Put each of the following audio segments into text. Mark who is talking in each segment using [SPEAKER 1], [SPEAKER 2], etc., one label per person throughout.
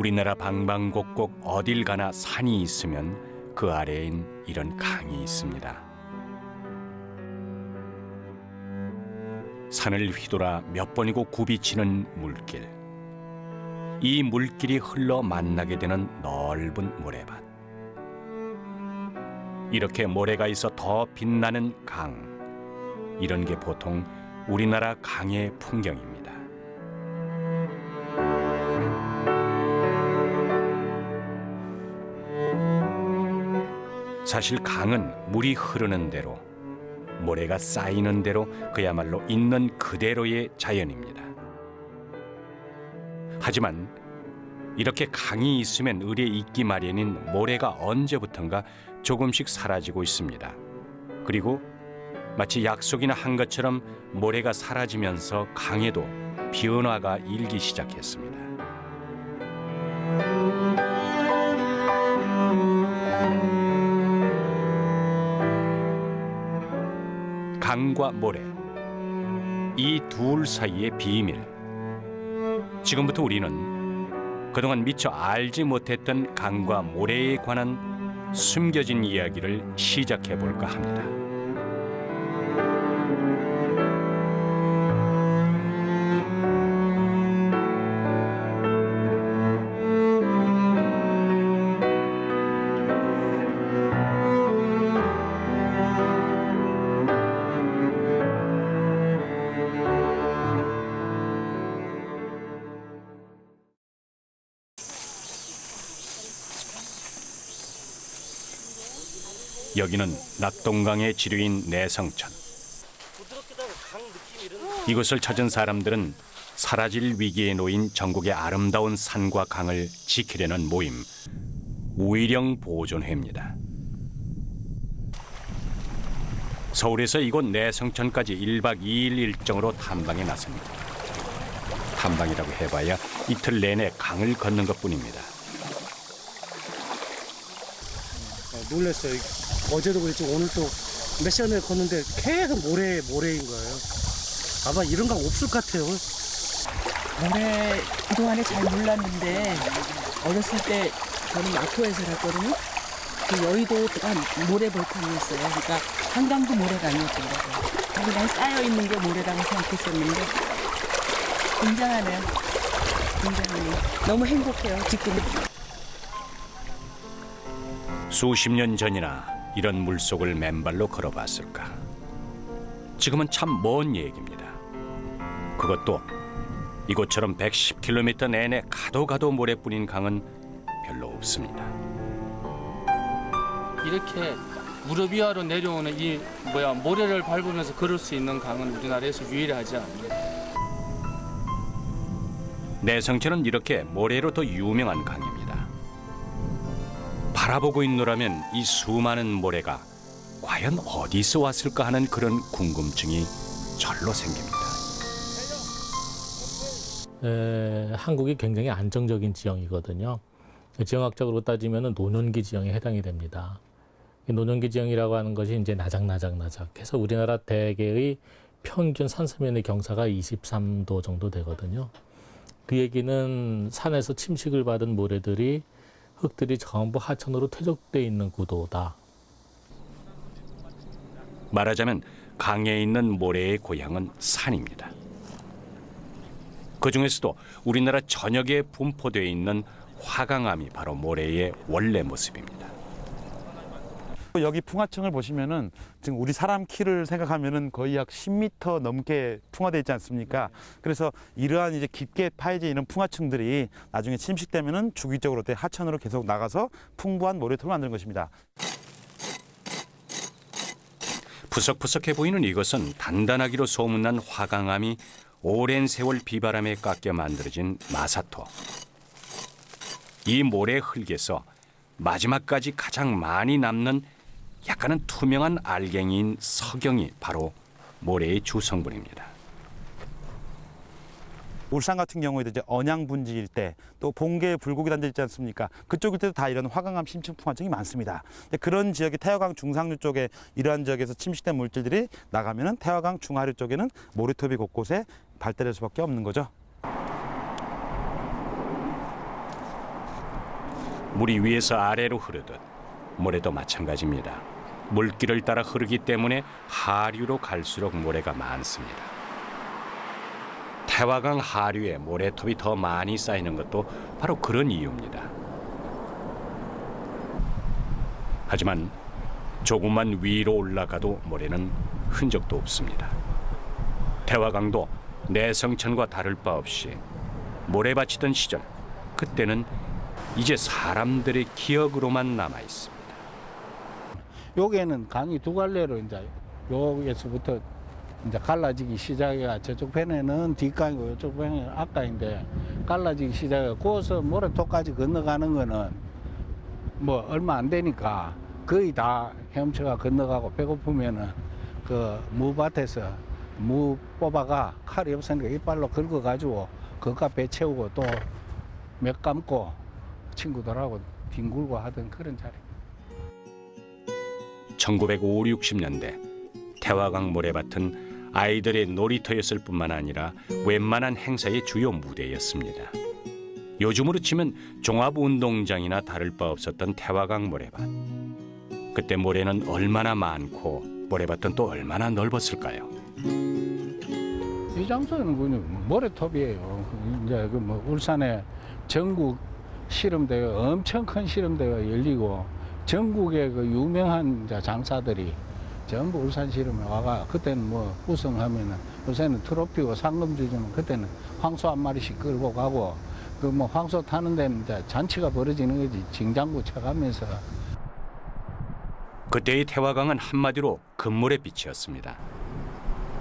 [SPEAKER 1] 우리나라 방방곡곡 어딜 가나 산이 있으면 그 아래엔 이런 강이 있습니다. 산을 휘돌아 몇 번이고 굽이치는 물길. 이 물길이 흘러 만나게 되는 넓은 모래밭. 이렇게 모래가 있어 더 빛나는 강. 이런 게 보통 우리나라 강의 풍경입니다. 사실 강은 물이 흐르는 대로, 모래가 쌓이는 대로 그야말로 있는 그대로의 자연입니다. 하지만 이렇게 강이 있으면 을에 있기 마련인 모래가 언제부턴가 조금씩 사라지고 있습니다. 그리고 마치 약속이나 한 것처럼 모래가 사라지면서 강에도 변화가 일기 시작했습니다. 강과 모래, 이 둘 사이의 비밀. 지금부터 우리는 그동안 미처 알지 못했던 강과 모래에 관한 숨겨진 이야기를 시작해 볼까 합니다. 여기는 낙동강의 지류인 내성천. 이곳을 찾은 사람들은 사라질 위기에 놓인 전국의 아름다운 산과 강을 지키려는 모임, 우이령 보존회입니다. 서울에서 이곳 내성천까지 1박 2일 일정으로 탐방에 나섭니다. 탐방이라고 해봐야 이틀 내내 강을 걷는 것뿐입니다.
[SPEAKER 2] 놀랐어요. 어제도 그랬지 오늘 또 몇 시간을 걷는데 계속 모래인 거예요. 아마 이런 강 없을 것 같아요.
[SPEAKER 3] 모래 그동안에 잘 몰랐는데 어렸을 때 저는 마포에 살았거든요. 그 여의도가 모래 볼탕이었어요. 그러니까 한강도 모래가 아니었던 거죠. 그냥 쌓여있는 게 모래라고 생각했었는데 굉장하네요. 굉장히 너무 행복해요. 지금.
[SPEAKER 1] 수십 년 전이나 이런 물속을 맨발로 걸어봤을까? 지금은 참 먼 얘기입니다. 그것도 이곳처럼 110km 내내 가도 모래뿐인 강은 별로 없습니다.
[SPEAKER 4] 이렇게 무릎 위아로 내려오는 이 모래를 밟으면서 걸을 수 있는 강은 우리나라에서 유일하지 않나요?
[SPEAKER 1] 내성천은 이렇게 모래로 더 유명한 강입니다. 바라보고 있노라면 이 수많은 모래가 과연 어디서 왔을까 하는 그런 궁금증이 절로 생깁니다.
[SPEAKER 5] 한국이 굉장히 안정적인 지형이거든요. 지형학적으로 따지면 노년기 지형에 해당이 됩니다. 노년기 지형이라고 하는 것이 이제 나작 해서 우리나라 대개의 평균 산서면의 경사가 23도 정도 되거든요. 그 얘기는 산에서 침식을 받은 모래들이 흙들이 전부 하천으로 퇴적되어 있는 구도다.
[SPEAKER 1] 말하자면 강에 있는 모래의 고향은 산입니다. 그 중에서도 우리나라 전역에 분포되어 있는 화강암이 바로 모래의 원래 모습입니다.
[SPEAKER 6] 여기 풍화층을 보시면은 지금 우리 사람 키를 생각하면은 거의 약 10m 넘게 풍화되어 있지 않습니까? 그래서 이러한 이제 깊게 파여져 있는 풍화층들이 나중에 침식되면은 주기적으로 하천으로 계속 나가서 풍부한 모래토를 만드는 것입니다.
[SPEAKER 1] 푸석푸석해 보이는 이것은 단단하기로 소문난 화강암이 오랜 세월 비바람에 깎여 만들어진 마사토. 이 모래 흙에서 마지막까지 가장 많이 남는 약간은 투명한 알갱이인 석영이 바로 모래의 주성분입니다.
[SPEAKER 6] 울산 같은 경우에도 이제 언양 분지일 때 또 봉계 불고기 단지 있지 않습니까? 그쪽일 때도 다 이런 화강암 심층 풍화층이 많습니다. 그런 지역이 태화강 중상류 쪽에 이러한 지역에서 침식된 물질들이 나가면은 태화강 중하류 쪽에는 모래톱이 곳곳에 발달할 수밖에 없는 거죠.
[SPEAKER 1] 물이 위에서 아래로 흐르듯 모래도 마찬가지입니다. 물길을 따라 흐르기 때문에 하류로 갈수록 모래가 많습니다. 태화강 하류에 모래톱이 더 많이 쌓이는 것도 바로 그런 이유입니다. 하지만 조금만 위로 올라가도 모래는 흔적도 없습니다. 태화강도 내성천과 다를 바 없이 모래밭이던 시절, 그때는 이제 사람들의 기억으로만 남아 있습니다.
[SPEAKER 7] 여기에는 강이 두 갈래로 이제 여기에서부터 이제 갈라지기 시작해가 저쪽 편에는 뒷강이고 이쪽 편에는 앞강인데 갈라지기 시작해 거기서 모래톱까지 건너가는 거는 뭐 얼마 안 되니까 거의 다 헤엄쳐가 건너가고 배고프면은 그 무밭에서 무 뽑아가 칼이 없으니까 이빨로 긁어가지고 그가 배 채우고 또 몇 감고 친구들하고 뒹굴고 하던 그런 자리.
[SPEAKER 1] 1950, 60년대 태화강 모래밭은 아이들의 놀이터였을 뿐만 아니라 웬만한 행사의 주요 무대였습니다. 요즘으로 치면 종합운동장이나 다를 바 없었던 태화강 모래밭. 그때 모래는 얼마나 많고 모래밭은 또 얼마나 넓었을까요?
[SPEAKER 7] 이 장소는 그냥 모래톱이에요. 이제 그 뭐 울산에 전국 실험대회 엄청 큰 실험대회가 열리고 전국의 그 유명한 이제 장사들이 전부 울산 실험에 와가 그때는 뭐 우승하면은 요새는 트로피고 상금 주지만 그때는 황소 한 마리씩 끌고 가고 그 뭐 황소 타는 데는 이제 잔치가 벌어지는 거지 징장구 쳐가면서.
[SPEAKER 1] 그때의 태화강은 한마디로 금물의 빛이었습니다.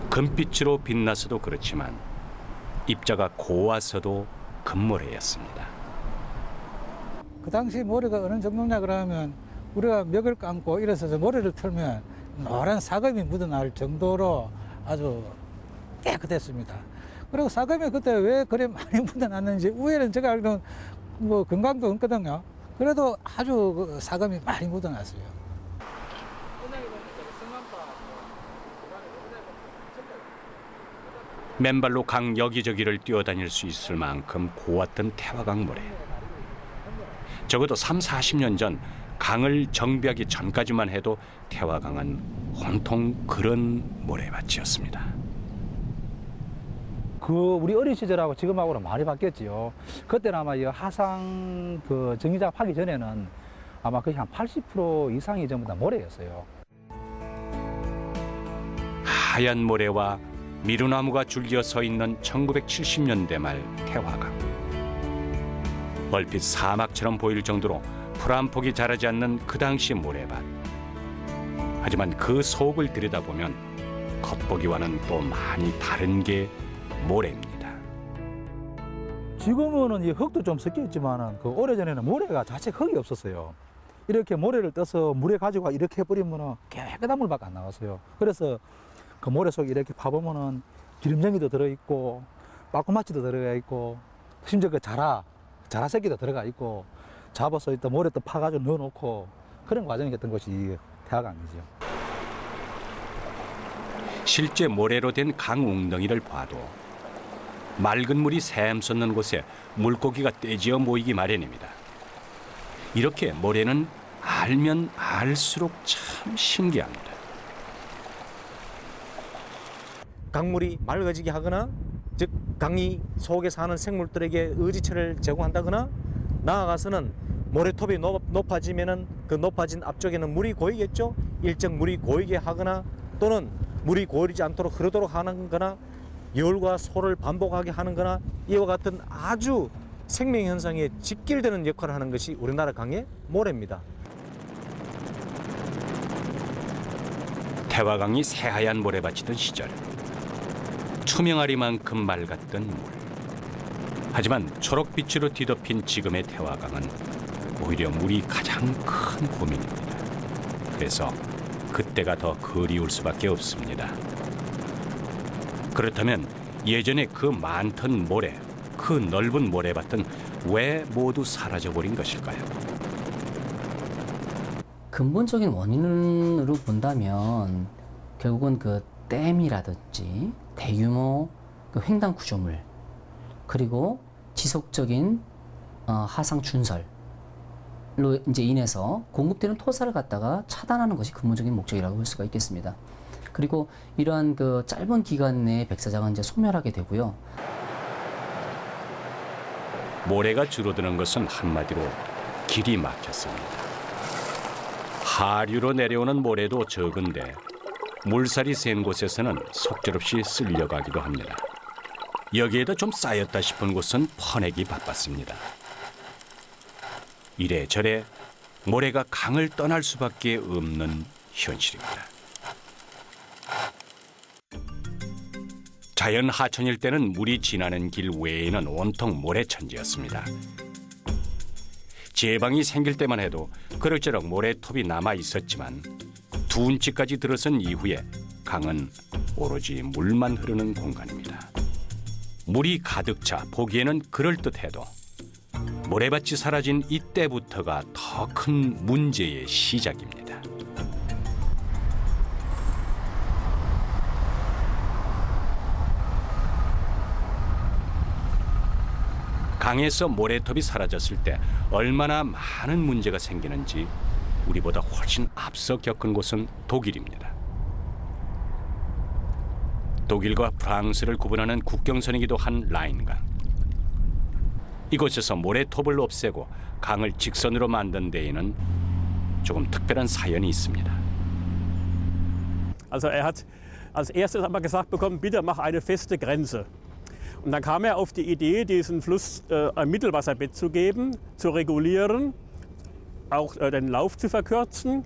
[SPEAKER 1] 금빛으로 빛나서도 그렇지만 입자가 고와서도 금모래였습니다.
[SPEAKER 8] 그 당시 모래가 어느 정도냐 그러면 우리가 멱을 감고 이래서 모래를 틀면 노란 사금이 묻어날 정도로 아주 깨끗했습니다. 그리고 사금이 그때 왜 그래 많이 묻어났는지 위에는 제가 알기로는 뭐 건강도 없거든요. 그래도 아주 그 사금이 많이 묻어났어요.
[SPEAKER 1] 맨발로 강 여기저기를 뛰어다닐 수 있을 만큼 고왔던 태화강 모래. 적어도 40년 전 강을 정비하기 전까지만 해도 태화강은 온통 그런 모래밭이었습니다.
[SPEAKER 9] 그 우리 어린 시절하고 지금하고는 많이 바뀌었지요. 그때는 아마 이 하상 그 정리작업 하기 전에는 아마 거의 한 80% 이상이 전부 다 모래였어요.
[SPEAKER 1] 하얀 모래와 미루나무가 줄지어 서 있는 1970년대 말 태화강. 얼핏 사막처럼 보일 정도로 풀 한 폭이 자라지 않는 그 당시 모래밭. 하지만 그 속을 들여다보면 겉보기와는 또 많이 다른 게 모래입니다.
[SPEAKER 9] 지금은 이 흙도 좀 섞여 있지만은 그 오래전에는 모래가 자체 흙이 없었어요. 이렇게 모래를 떠서 물에 가지고 이렇게 해버리면은 깨끗한 물밖에 안 나왔어요. 그래서 그 모래 속에 이렇게 파보면은 기름쟁이도 들어있고 빠꾸마치도 들어가 있고 심지어 그 자라 새끼도 들어가 있고 잡아서 일단 모래 또 파가지고 넣어놓고 그런 과정이었던 것이 이 태화강이죠.
[SPEAKER 1] 실제 모래로 된 강 웅덩이를 봐도 맑은 물이 샘솟는 곳에 물고기가 떼지어 모이기 마련입니다. 이렇게 모래는 알면 알수록 참 신기합니다.
[SPEAKER 10] 강물이 맑아지게 하거나 즉 강이 속에 사는 생물들에게 의지처를 제공한다거나 나아가서는 모래톱이 높아지면은 그 높아진 앞쪽에는 물이 고이겠죠. 일정 물이 고이게 하거나 또는 물이 고이지 않도록 흐르도록 하는 거나 열과 소를 반복하게 하는 거나 이와 같은 아주 생명 현상에 직결되는 역할을 하는 것이 우리나라 강의 모래입니다.
[SPEAKER 1] 태화강이 새하얀 모래밭이던 시절 투명하리만큼 맑았던 물. 하지만 초록빛으로 뒤덮인 지금의 태화강은 오히려 물이 가장 큰 고민입니다. 그래서 그때가 더 그리울 수밖에 없습니다. 그렇다면 예전에 그 많던 모래, 그 넓은 모래밭은 왜 모두 사라져버린 것일까요?
[SPEAKER 11] 근본적인 원인으로 본다면 결국은 그 댐이라든지 대규모 그 횡단 구조물 그리고 지속적인 하상 준설 이제 인해서 공급되는 토사를 갖다가 차단하는 것이 근본적인 목적이라고 볼 수가 있겠습니다. 그리고 이러한 그 짧은 기간 내에 백사장은 이제 소멸하게 되고요.
[SPEAKER 1] 모래가 줄어드는 것은 한마디로 길이 막혔습니다. 하류로 내려오는 모래도 적은데 물살이 센 곳에서는 속절없이 쓸려가기도 합니다. 여기에다 좀 쌓였다 싶은 곳은 퍼내기 바빴습니다. 이래저래 모래가 강을 떠날 수밖에 없는 현실입니다. 자연 하천일 때는 물이 지나는 길 외에는 온통 모래천지였습니다. 제방이 생길 때만 해도 그럭저럭 모래톱이 남아 있었지만 둔치까지 들어선 이후에 강은 오로지 물만 흐르는 공간입니다. 물이 가득 차 보기에는 그럴듯해도 모래밭이 사라진 이때부터가 더 큰 문제의 시작입니다. 강에서 모래톱이 사라졌을 때 얼마나 많은 문제가 생기는지 우리보다 훨씬 앞서 겪은 곳은 독일입니다. 독일과 프랑스를 구분하는 국경선이기도 한 라인강. 이곳에서 모래톱을 없애고 강을 직선으로 만든 데에는 조금 특별한 사연이 있습니다.
[SPEAKER 12] Also er hat als erstes einmal gesagt bekommen, bitte mach eine feste Grenze. Und dann kam er auf die Idee, diesen Fluss ein Mittelwasserbett zu geben, zu regulieren, auch den Lauf zu verkürzen.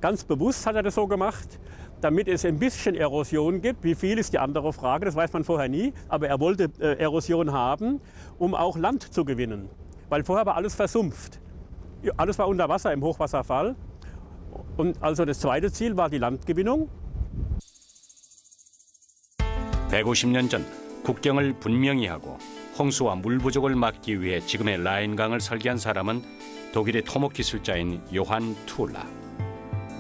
[SPEAKER 12] Ganz bewusst hat er das so gemacht, damit es ein bisschen Erosion gibt. Wie viel ist die andere Frage, das weiß man vorher nie. Aber er wollte Erosion haben, um auch Land zu gewinnen. Weil vorher war alles versumpft. Alles war unter Wasser im Hochwasserfall. Und also das zweite Ziel war die Landgewinnung.
[SPEAKER 1] 150년 전 국경을 분명히 하고 홍수와 물 부족을 막기 위해 지금의 라인강을 설계한 사람은 독일의 토목 기술자인 요한 툴라.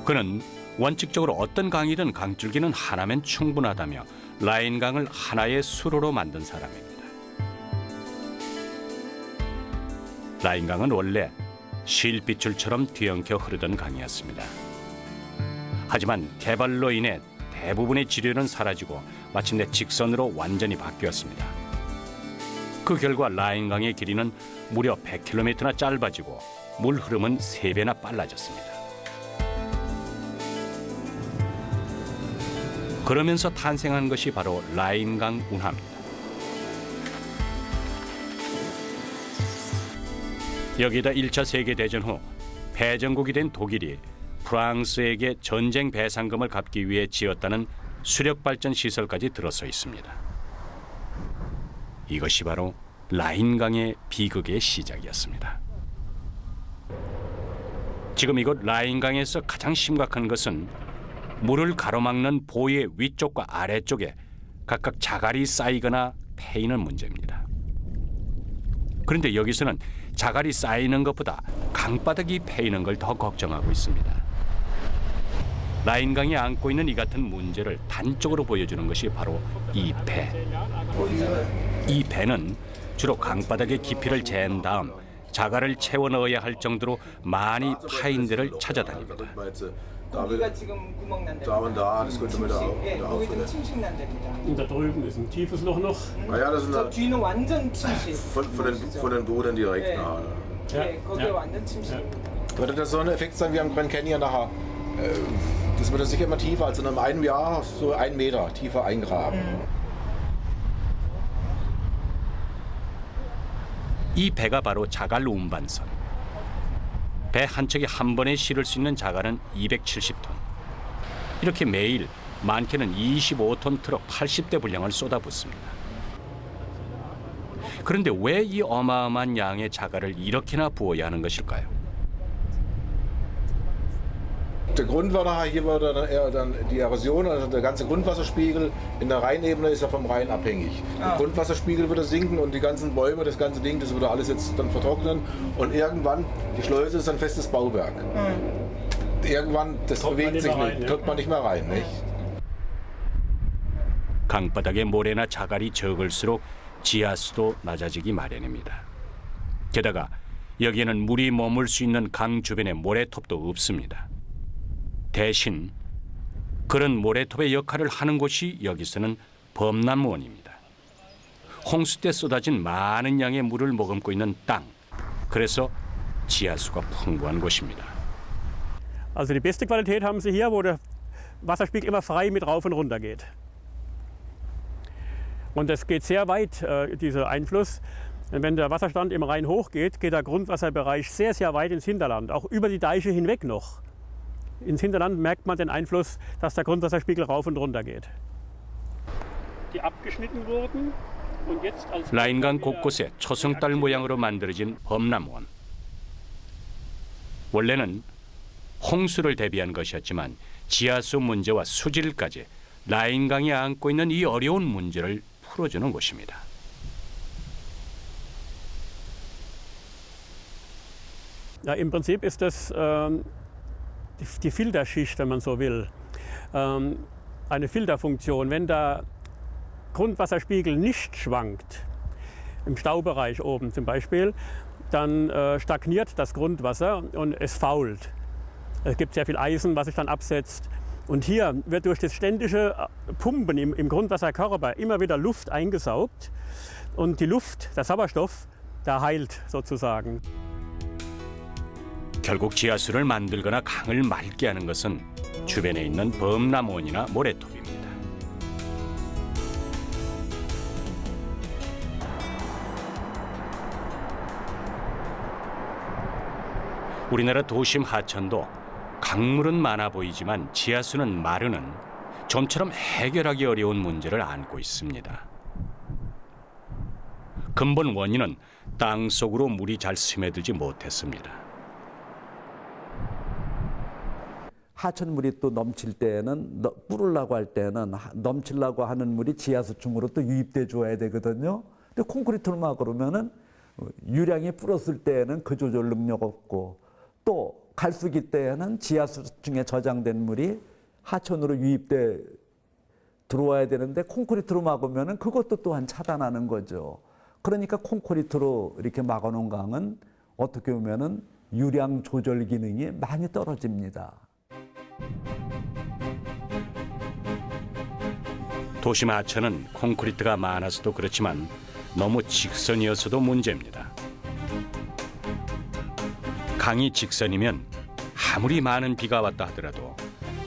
[SPEAKER 1] 그는 원칙적으로 어떤 강이든 강줄기는 하나면 충분하다며 라인강을 하나의 수로로 만든 사람입니다. 라인강은 원래 실빗줄처럼 뒤엉켜 흐르던 강이었습니다. 하지만 개발로 인해 대부분의 지류는 사라지고 마침내 직선으로 완전히 바뀌었습니다. 그 결과 라인강의 길이는 무려 100km나 짧아지고 물 흐름은 3배나 빨라졌습니다. 그러면서 탄생한 것이 바로 라인강 운하입니다. 여기다 1차 세계대전 후 패전국이 된 독일이 프랑스에게 전쟁 배상금을 갚기 위해 지었다는 수력발전 시설까지 들어서 있습니다. 이것이 바로 라인강의 비극의 시작이었습니다. 지금 이곳 라인강에서 가장 심각한 것은 물을 가로막는 보의 위쪽과 아래쪽에 각각 자갈이 쌓이거나 패이는 문제입니다. 그런데 여기서는 자갈이 쌓이는 것보다 강바닥이 패이는 걸 더 걱정하고 있습니다. 라인강이 안고 있는 이 같은 문제를 단적으로 보여주는 것이 바로 이 배. 이 배는 주로 강바닥의 깊이를 잰 다음 자갈을 채워 넣어야 할 정도로 많이 파인 데를 찾아다닙니다.
[SPEAKER 13] 거기가 지금 구멍 난 데입니다. 거기도 침식 난 데입니다.
[SPEAKER 12] Und da drüben ist ein tiefes Loch noch.
[SPEAKER 13] 저 뒤는 완전 침식.
[SPEAKER 14] Von den Boden direkt.
[SPEAKER 13] 네, 거기 완전 침식입니다.
[SPEAKER 14] Würde das so ein Effekt sein wie am Grand Canyon nachher? Das würde sicher immer tiefer, also in einem Jahr so 1 Meter tiefer eingraben.
[SPEAKER 1] 이 배가 바로 자갈 운반선. 배 한 척이 한 번에 실을 수 있는 자갈은 270톤. 이렇게 매일 많게는 25톤 트럭 80대 분량을 쏟아붓습니다. 그런데 왜 이 어마어마한 양의 자갈을 이렇게나 부어야 하는 것일까요?
[SPEAKER 14] Der Grund war nachher, hier war dann eher dann die Erosion, also der ganze Grundwasserspiegel in der Rheinebene ist ja vom Rhein abhängig. Der Grundwasserspiegel würde sinken und die ganzen Bäume, das ganze Ding, das würde alles jetzt dann vertrocknen und irgendwann, die Schleuse ist ein festes Bauwerk. Irgendwann, das bewegt sich nicht, kommt man nicht mehr rein, nicht?
[SPEAKER 1] 강바닥에 모래나 자갈이 적을수록 지하수도 낮아지기 마련입니다. 게다가 여기에는 물이 머물 수 있는 강 주변에 모래톱도 없습니다. 대신 그런 모래톱의 역할을 하는 곳이 여기서는 범람원입니다. 홍수 때 쏟아진 많은 양의 물을 머금고 있는 땅. 그래서 지하수가 풍부한 곳입니다.
[SPEAKER 12] Also die beste Qualität haben Sie hier, wo der Wasserspiegel immer frei mit rauf und runter geht. Und es geht sehr weit, dieser Einfluss. Wenn der Wasserstand im Rhein hochgeht, geht der Grundwasserbereich sehr, sehr weit ins Hinterland, auch über die Deiche hinweg noch. Ins Hinterland merkt man den Einfluss, dass der Grundwasserspiegel rauf und runter geht. Die abgeschnitten wurden und jetzt als
[SPEAKER 1] 라인강 곳곳에 초승달 모양으로 만들어진 범람원. 원래는 홍수를 대비한 것이었지만 지하수 문제와 수질까지 라인강이 안고 있는 이 어려운 문제를 풀어주는 곳입니다.
[SPEAKER 12] Ja, im Prinzip ist das die Filterschicht, wenn man so will. Eine Filterfunktion. Wenn der Grundwasserspiegel nicht schwankt, im Staubereich oben zum Beispiel, dann stagniert das Grundwasser und es fault. Es gibt sehr viel Eisen, was sich dann absetzt. Und hier wird durch das ständige Pumpen im Grundwasserkörper immer wieder Luft eingesaugt. Und die Luft, der Sauerstoff, der heilt sozusagen.
[SPEAKER 1] 결국 지하수를 만들거나 강을 맑게 하는 것은 주변에 있는 범람원이나 모래톱입니다. 우리나라 도심 하천도 강물은 많아 보이지만 지하수는 마르는 좀처럼 해결하기 어려운 문제를 안고 있습니다. 근본 원인은 땅 속으로 물이 잘 스며들지 못했습니다.
[SPEAKER 15] 하천물이 또 넘칠 때에는 뿌르려고 할 때는 넘치려고 하는 물이 지하수층으로 또 유입돼 줘야 되거든요. 근데 콘크리트를 막 그러면은 유량이 불었을 때에는 그 조절 능력 없고 또 갈수기 때에는 지하수층에 저장된 물이 하천으로 유입돼 들어와야 되는데 콘크리트로 막으면은 그것도 또한 차단하는 거죠. 그러니까 콘크리트로 이렇게 막아놓은 강은 어떻게 보면은 유량 조절 기능이 많이 떨어집니다.
[SPEAKER 1] 도심 하천은 콘크리트가 많아서도 그렇지만 너무 직선이어서도 문제입니다. 강이 직선이면 아무리 많은 비가 왔다 하더라도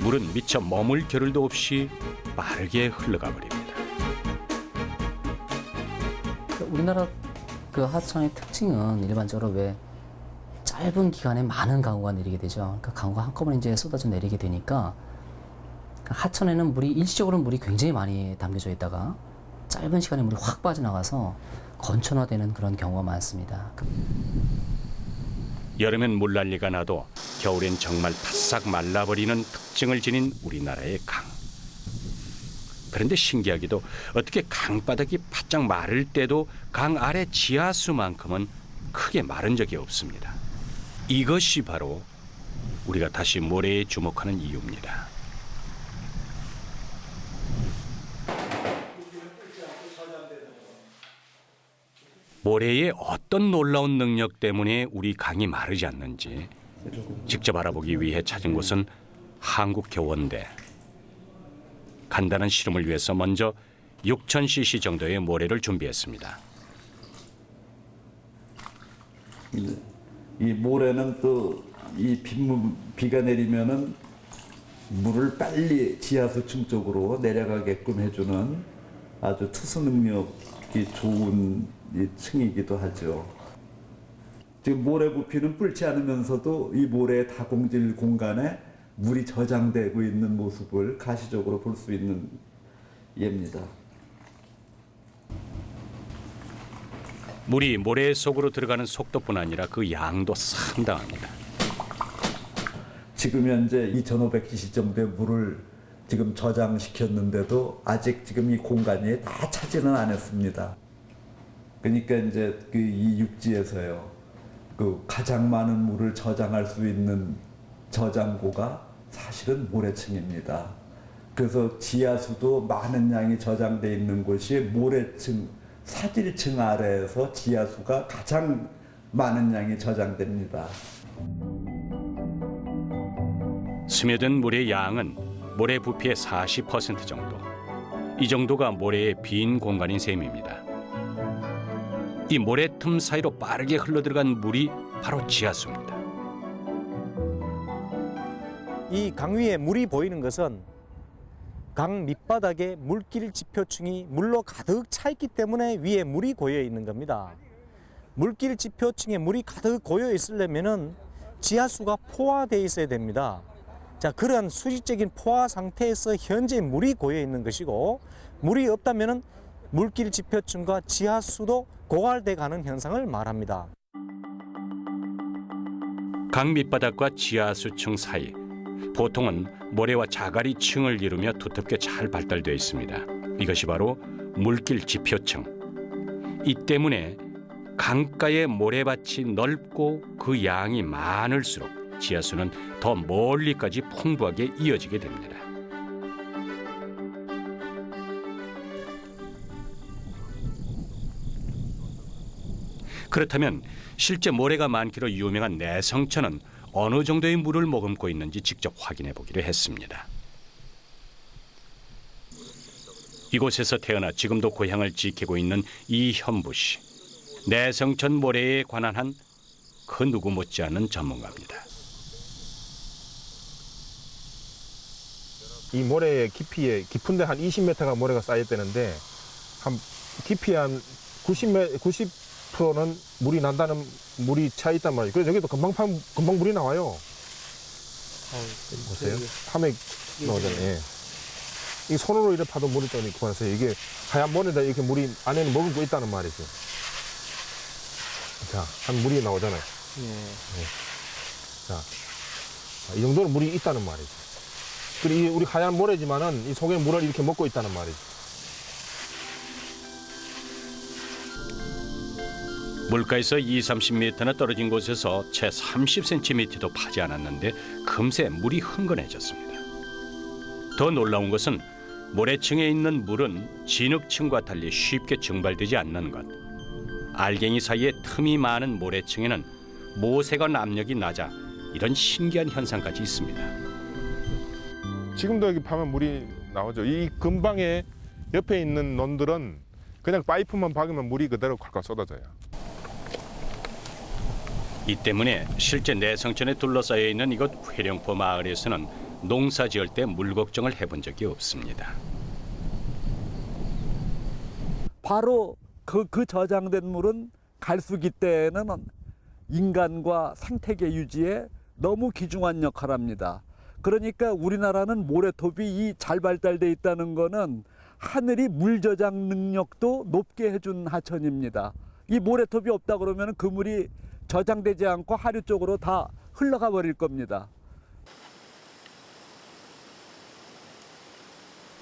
[SPEAKER 1] 물은 미처 머물 겨를도 없이 빠르게 흘러가 버립니다.
[SPEAKER 11] 우리나라 그 하천의 특징은 일반적으로 왜 짧은 기간에 많은 강우가 내리게 되죠. 그러니까 강우가 한꺼번에 이제 쏟아져 내리게 되니까 하천에는 물이 일시적으로 물이 굉장히 많이 담겨져 있다가 짧은 시간에 물이 확 빠져나가서 건천화되는 그런 경우가 많습니다.
[SPEAKER 1] 여름엔 물난리가 나도 겨울엔 정말 바싹 말라버리는 특징을 지닌 우리나라의 강. 그런데 신기하게도 어떻게 강바닥이 바짝 마를 때도 강 아래 지하수만큼은 크게 마른 적이 없습니다. 이것이 바로 우리가 다시 모래에 주목하는 이유입니다. 모래의 어떤 놀라운 능력 때문에 우리 강이 마르지 않는지 직접 알아보기 위해 찾은 곳은 한국교원대. 간단한 실험을 위해서 먼저 6,000cc 정도의 모래를 준비했습니다.
[SPEAKER 15] 이 모래는 또 이 비가 내리면은 물을 빨리 지하수층 쪽으로 내려가게끔 해주는 아주 투수 능력이 좋은 이 층이기도 하죠. 지금 모래 부피는 뿔지 않으면서도 이 모래의 다공질 공간에 물이 저장되고 있는 모습을 가시적으로 볼 수 있는 예입니다.
[SPEAKER 1] 물이 모래 속으로 들어가는 속도뿐 아니라 그 양도 상당합니다.
[SPEAKER 15] 지금 현재 2,500cc 정도의 물을 지금 저장시켰는데도 아직 지금 이 공간이 다 차지는 않았습니다. 그러니까 이제 이 육지에서요, 그 가장 많은 물을 저장할 수 있는 저장고가 사실은 모래층입니다. 그래서 지하수도 많은 양이 저장돼 있는 곳이 모래층, 사질층 아래에서 지하수가 가장 많은 양이 저장됩니다.
[SPEAKER 1] 스며든 물의 양은 모래 부피의 40% 정도. 이 정도가 모래의 빈 공간인 셈입니다. 이 모래 틈 사이로 빠르게 흘러들어간 물이 바로 지하수입니다.
[SPEAKER 10] 이 강 위에 물이 보이는 것은 강 밑바닥에 물길 지표층이 물로 가득 차 있기 때문에 위에 물이 고여 있는 겁니다. 물길 지표층에 물이 가득 고여 있으려면은 지하수가 포화되어 있어야 됩니다. 자, 그러한 수직적인 포화 상태에서 현재 물이 고여 있는 것이고, 물이 없다면은 물길 지표층과 지하수도 고갈돼 가는 현상을 말합니다.
[SPEAKER 1] 강 밑바닥과 지하수층 사이, 보통은 모래와 자갈이층을 이루며 두텁게 잘 발달되어 있습니다. 이것이 바로 물길 지표층. 이 때문에 강가의 모래밭이 넓고 그 양이 많을수록 지하수는 더 멀리까지 풍부하게 이어지게 됩니다. 그렇다면 실제 모래가 많기로 유명한 내성천은 어느 정도의 물을 머금고 있는지 직접 확인해 보기로 했습니다. 이곳에서 태어나 지금도 고향을 지키고 있는 이현부 씨. 내성천 모래에 관한 한 그 누구 못지않은 전문가입니다.
[SPEAKER 16] 이 모래의 깊은데 한 20m가 모래가 쌓였다는데 한 깊이 한 90%는 물이 난다는 물이 차 있단 말이에요. 그래서 여기도 금방 물이 나와요. 보세요. 함에 나오잖아요. 예. 이 손으로 이렇게 파도 물이 떠니까 봐서 이게 하얀 모래다 이렇게 물이 안에는 머금고 있다는 말이죠. 자, 한 물이 나오잖아요. 예. 자, 이 정도는 물이 있다는 말이죠. 그리고 우리 하얀 모래지만은 이 속에 물을 이렇게 먹고 있다는 말이죠.
[SPEAKER 1] 물가에서 20-30m나 떨어진 곳에서 채 30cm도 파지 않았는데 금세 물이 흥건해졌습니다. 더 놀라운 것은 모래층에 있는 물은 진흙층과 달리 쉽게 증발되지 않는 것. 알갱이 사이에 틈이 많은 모래층에는 모세건 압력이 낮아 이런 신기한 현상까지 있습니다.
[SPEAKER 16] 지금도 여기 파면 물이 나오죠. 이 근방에 옆에 있는 논들은 그냥 파이프만 박으면 물이 그대로 콸콸 쏟아져요.
[SPEAKER 1] 이 때문에 실제 내성천에 둘러싸여 있는 이곳 회령포 마을에서는 농사 지을 때 물 걱정을 해본 적이 없습니다.
[SPEAKER 15] 바로 그 저장된 물은 갈수기 때에는 인간과 생태계 유지에 너무 귀중한 역할을 합니다. 그러니까 우리나라는 모래톱이 잘 발달돼 있다는 거는 하늘이 물 저장 능력도 높게 해준 하천입니다. 이 모래톱이 없다 그러면 그 물이 저장되지 않고 하류 쪽으로 다 흘러가 버릴 겁니다.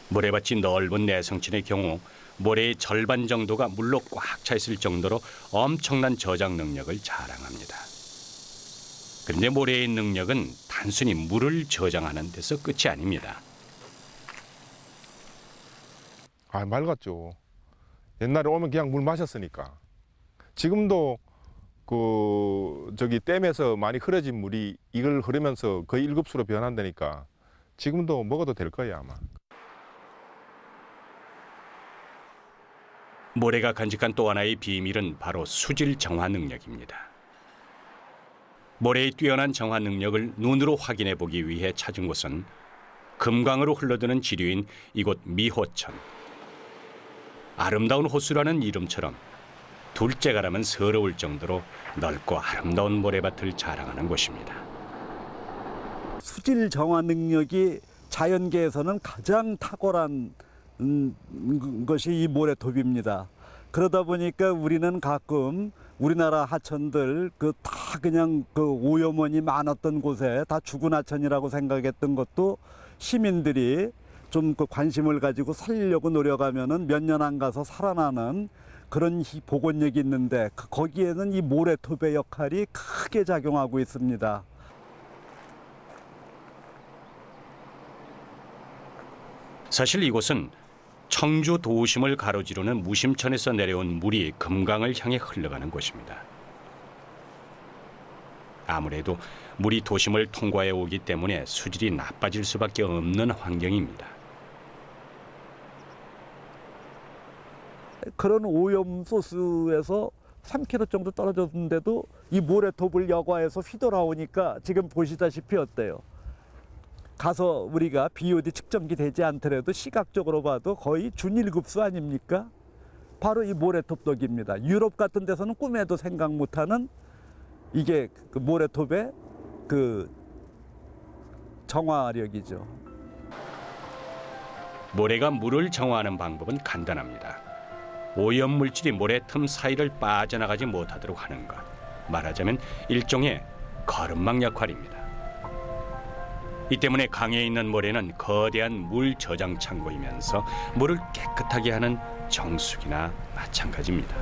[SPEAKER 1] 모래밭이 넓은 내성천의 경우 모래의 절반 정도가 물로 꽉 차 있을 정도로 엄청난 저장 능력을 자랑합니다. 그런데 모래의 능력은 단순히 물을 저장하는 데서 끝이 아닙니다.
[SPEAKER 16] 아, 맑았죠. 옛날에 오면 그냥 물 마셨으니까. 지금도 저기 댐에서 많이 흐려진 물이 이걸 흐르면서 거의 1급수로 변한다니까 지금도 먹어도 될 거예요, 아마.
[SPEAKER 1] 모래가 간직한 또 하나의 비밀은 바로 수질 정화 능력입니다. 모래의 뛰어난 정화 능력을 눈으로 확인해 보기 위해 찾은 곳은 금강으로 흘러드는 지류인 이곳 미호천. 아름다운 호수라는 이름처럼 둘째가라면 서러울 정도로 넓고 아름다운 모래밭을 자랑하는 곳입니다.
[SPEAKER 15] 수질 정화 능력이 자연계에서는 가장 탁월한 것이 이 모래톱입니다. 그러다 보니까 우리는 가끔 우리나라 하천들 다 그냥 오염원이 많았던 곳에 다 죽은 하천이라고 생각했던 것도 시민들이 좀 관심을 가지고 살리려고 노력하면은 몇 년 안 가서 살아나는 그런 복원력이 있는데 거기에는 이 모래톱의 역할이 크게 작용하고 있습니다.
[SPEAKER 1] 사실 이곳은 청주 도심을 가로지르는 무심천에서 내려온 물이 금강을 향해 흘러가는 곳입니다. 아무래도 물이 도심을 통과해 오기 때문에 수질이 나빠질 수밖에 없는 환경입니다.
[SPEAKER 15] 그런 오염 소스에서 3km 정도 떨어졌는데도 이 모래톱을 여과해서 휘돌아오니까 지금 보시다시피 어때요? 가서 우리가 BOD 측정기 되지 않더라도 시각적으로 봐도 거의 준일급수 아닙니까? 바로 이 모래톱 덕입니다. 유럽 같은 데서는 꿈에도 생각 못하는 이게 그 모래톱의 그 정화력이죠.
[SPEAKER 1] 모래가 물을 정화하는 방법은 간단합니다. 오염 물질이 모래 틈 사이를 빠져나가지 못하도록 하는 것. 말하자면 일종의 거름막 역할입니다. 이 때문에 강에 있는 모래는 거대한 물 저장 창고이면서 물을 깨끗하게 하는 정수기나 마찬가지입니다.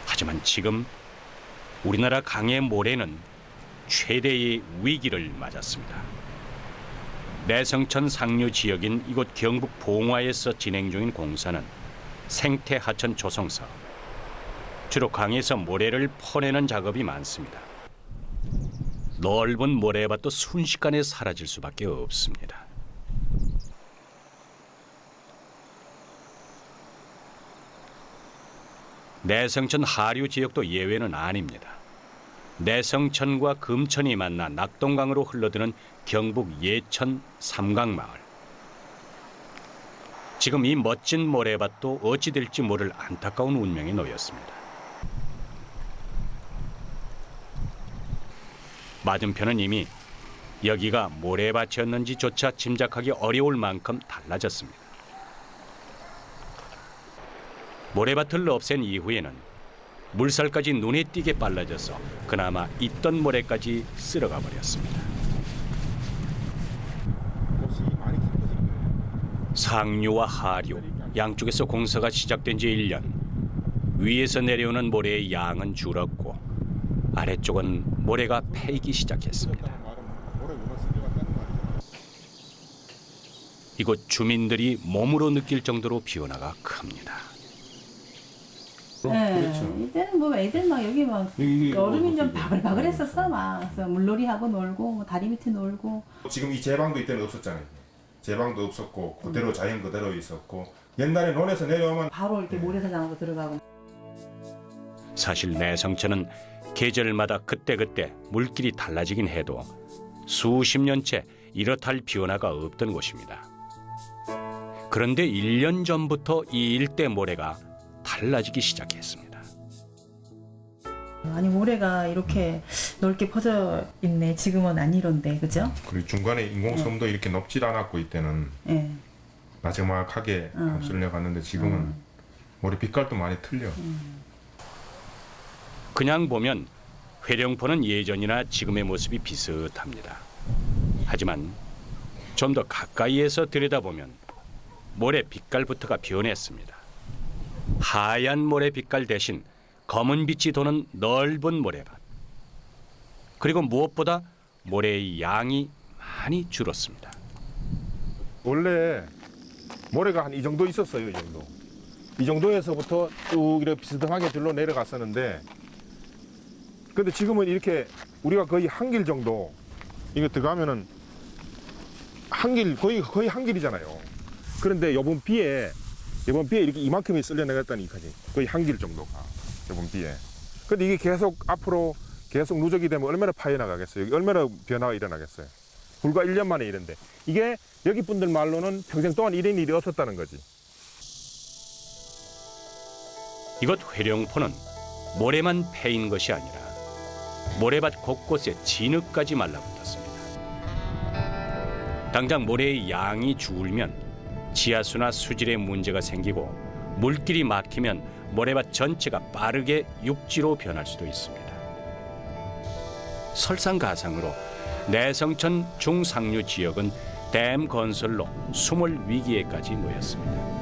[SPEAKER 1] 하지만 지금 우리나라 강의 모래는 최대의 위기를 맞았습니다. 내성천 상류 지역인 이곳 경북 봉화에서 진행 중인 공사는 생태 하천 조성 사업. 주로 강에서 모래를 퍼내는 작업이 많습니다. 넓은 모래밭도 순식간에 사라질 수밖에 없습니다. 내성천 하류 지역도 예외는 아닙니다. 내성천과 금천이 만나 낙동강으로 흘러드는 경북 예천 삼강마을. 지금 이 멋진 모래밭도 어찌 될지 모를 안타까운 운명에 놓였습니다. 맞은편은 이미 여기가 모래밭이었는지조차 짐작하기 어려울 만큼 달라졌습니다. 모래밭을 없앤 이후에는 물살까지 눈에 띄게 빨라져서 그나마 있던 모래까지 쓸어가 버렸습니다. 상류와 하류 양쪽에서 공사가 시작된 지 1년. 위에서 내려오는 모래의 양은 줄었고 아래쪽은 모래가 패이기 시작했습니다. 이곳 주민들이 몸으로 느낄 정도로 변화가 큽니다.
[SPEAKER 17] 네, 이때는 뭐 애들 막 여기 막 여름이 좀 바글바글했었어. 막 그래서 물놀이하고 놀고 뭐 다리 밑에 놀고.
[SPEAKER 16] 지금 이 제방도 이때는 없었잖아요. 제방도 없었고 그대로 자연 그대로 있었고 옛날에 논에서 내려오면
[SPEAKER 17] 바로 이렇게 모래사장으로 들어가고.
[SPEAKER 1] 사실 내성천은 계절마다 그때그때 물길이 달라지긴 해도 수십 년째 이렇다 할 변화가 없던 곳입니다. 그런데 1년 전부터 이 일대 모래가 달라지기 시작했습니다.
[SPEAKER 17] 아니 모래가 이렇게 넓게 퍼져 있네. 지금은 안 이런데, 그죠?
[SPEAKER 16] 그리고 중간에 인공섬도 이렇게 높질 않았고 이때는 마지막하게 합술려 갔는데 지금은 모래 빛깔도 많이 틀려.
[SPEAKER 1] 그냥 보면 회령포는 예전이나 지금의 모습이 비슷합니다. 하지만 좀 더 가까이에서 들여다보면 모래 빛깔부터가 변했습니다. 하얀 모래 빛깔 대신 검은 빛이 도는 넓은 모래밭. 그리고 무엇보다 모래의 양이 많이 줄었습니다.
[SPEAKER 16] 원래 모래가 한 이 정도 있었어요. 이 정도. 이 정도에서부터 쭉 이렇게 비스듬하게 들러 내려갔었는데 근데 지금은 이렇게 우리가 거의 한 길 정도 이거 들어가면은 한 길 거의 한 길이잖아요. 그런데 이번 비에 이렇게 이만큼이 쓸려 내렸다니까지 거의 한 길 정도가 이번 비에. 근데 이게 계속 앞으로 계속 누적이 되면 얼마나 파여 나가겠어요. 얼마나 변화가 일어나겠어요. 불과 1년 만에 이런데 이게 여기 분들 말로는 평생 동안 이런 일이 없었다는 거지.
[SPEAKER 1] 이곳 회령포는 모래만 패인 것이 아니라 모래밭 곳곳에 진흙까지 말라붙었습니다. 당장 모래의 양이 줄면 지하수나 수질에 문제가 생기고 물길이 막히면 모래밭 전체가 빠르게 육지로 변할 수도 있습니다. 설상가상으로 내성천 중상류 지역은 댐 건설로 수몰 위기에까지 놓였습니다.